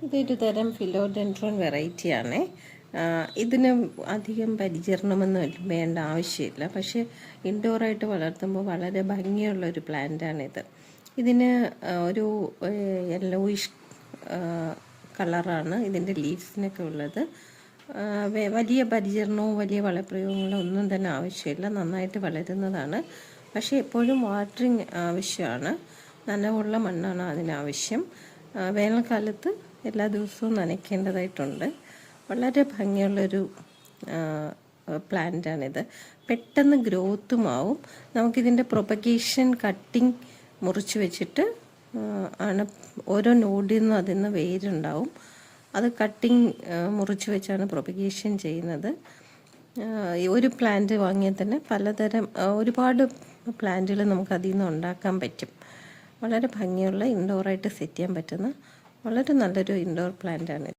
ഇതൊരു തരം ഫിലോഡെൻഡ്രോൺ വെറൈറ്റിയാണ്. ഇതിന് അധികം പരിചരണമൊന്നും വേണ്ട ആവശ്യമില്ല. പക്ഷേ ഇൻഡോറായിട്ട് വളർത്തുമ്പോൾ വളരെ ഭംഗിയുള്ളൊരു പ്ലാന്റാണിത്. ഇതിന് ഒരു യെല്ലോയിഷ് കളറാണ് ഇതിൻ്റെ ലീവ്സിനൊക്കെ ഉള്ളത്. വലിയ പരിചരണവും വലിയ വളപ്രയോഗങ്ങളോ ഒന്നും തന്നെ ആവശ്യമില്ല. നന്നായിട്ട് വളരുന്നതാണ്. പക്ഷേ എപ്പോഴും വാട്ടറിങ് ആവശ്യമാണ്. നനവുള്ള മണ്ണാണ് അതിനാവശ്യം. വേനൽക്കാലത്ത് എല്ലാ ദിവസവും നനയ്ക്കേണ്ടതായിട്ടുണ്ട്. വളരെ ഭംഗിയുള്ളൊരു പ്ലാന്റാണിത്. പെട്ടെന്ന് ഗ്രോത്തുമാവും. നമുക്കിതിൻ്റെ പ്രൊപ്പഗേഷൻ കട്ടിങ് മുറിച്ച് വെച്ചിട്ട് ആണ് ഓരോ നോഡിൽ നിന്നും അതിൽ നിന്ന് വേരുണ്ടാവും. അത് കട്ടിങ് മുറിച്ച് വെച്ചാണ് പ്രൊപ്പഗേഷൻ ചെയ്യുന്നത്. ഒരു പ്ലാന്റ് വാങ്ങിയാൽ തന്നെ പലതരം ഒരുപാട് പ്ലാന്റുകൾ നമുക്ക് അതിൽ നിന്ന് ഉണ്ടാക്കാൻ പറ്റും. വളരെ ഭംഗിയുള്ള ഇൻഡോറായിട്ട് സെറ്റ് ചെയ്യാൻ പറ്റുന്ന വളരെ നല്ലൊരു ഇൻഡോർ പ്ലാന്റാണ്.